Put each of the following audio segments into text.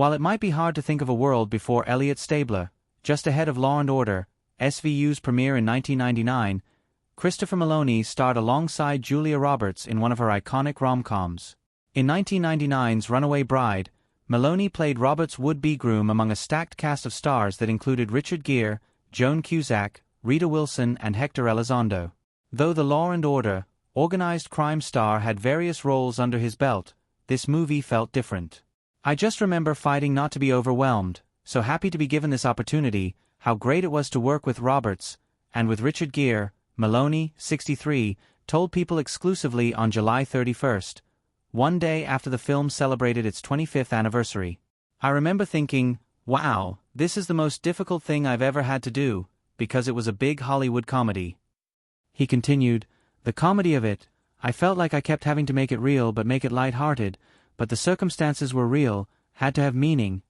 While it might be hard to think of a world before Elliot Stabler, just ahead of Law & Order, SVU's premiere in 1999, Christopher Meloni starred alongside Julia Roberts in one of her iconic rom-coms. In 1999's Runaway Bride, Meloni played Roberts' would-be groom among a stacked cast of stars that included Richard Gere, Joan Cusack, Rita Wilson and Hector Elizondo. Though the Law & Order, organized crime star had various roles under his belt, this movie felt different. I just remember fighting not to be overwhelmed, so happy to be given this opportunity, how great it was to work with Roberts, and with Richard Gere. Meloni, 63, told People exclusively on July 31st, one day after the film celebrated its 25th anniversary. I remember thinking, wow, this is the most difficult thing I've ever had to do, because it was a big Hollywood comedy. He continued, the comedy of it, I felt like I kept having to make it real but make it light-hearted, but the circumstances were real, had to have meaning.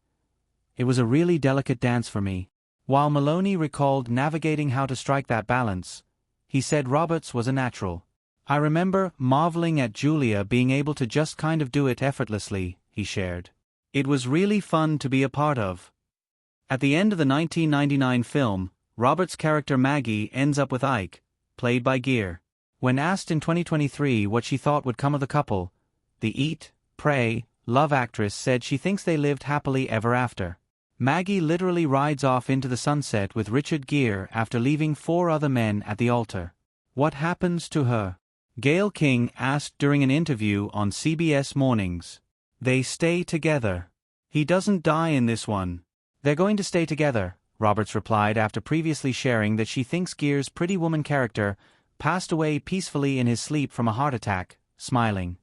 It was a really delicate dance for me. While Meloni recalled navigating how to strike that balance, he said Roberts was a natural. I remember marveling at Julia being able to just kind of do it effortlessly, he shared. It was really fun to be a part of. At the end of the 1999 film, Roberts' character Maggie ends up with Ike, played by Gere. When asked in 2023 what she thought would come of the couple, the Eat, Pray, Love actress said she thinks they lived happily ever after. Maggie literally rides off into the sunset with Richard Gere after leaving 4 other men at the altar. What happens to her? Gayle King asked during an interview on CBS Mornings. They stay together. He doesn't die in this one. They're going to stay together, Roberts replied after previously sharing that she thinks Gere's Pretty Woman character passed away peacefully in his sleep from a heart attack, smiling.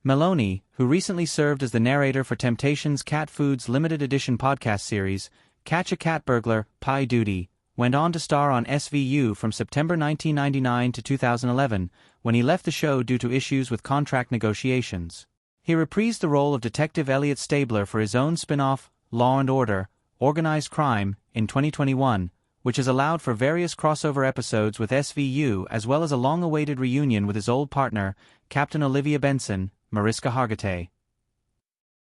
Meloni, who recently served as the narrator for Temptation's Cat Foods limited edition podcast series, Catch a Cat Burglar, Pie Duty, went on to star on SVU from September 1999 to 2011, when he left the show due to issues with contract negotiations. He reprised the role of Detective Elliot Stabler for his own spin-off, Law & Order, Organized Crime, in 2021, which has allowed for various crossover episodes with SVU as well as a long-awaited reunion with his old partner, Captain Olivia Benson, Mariska Hargitay.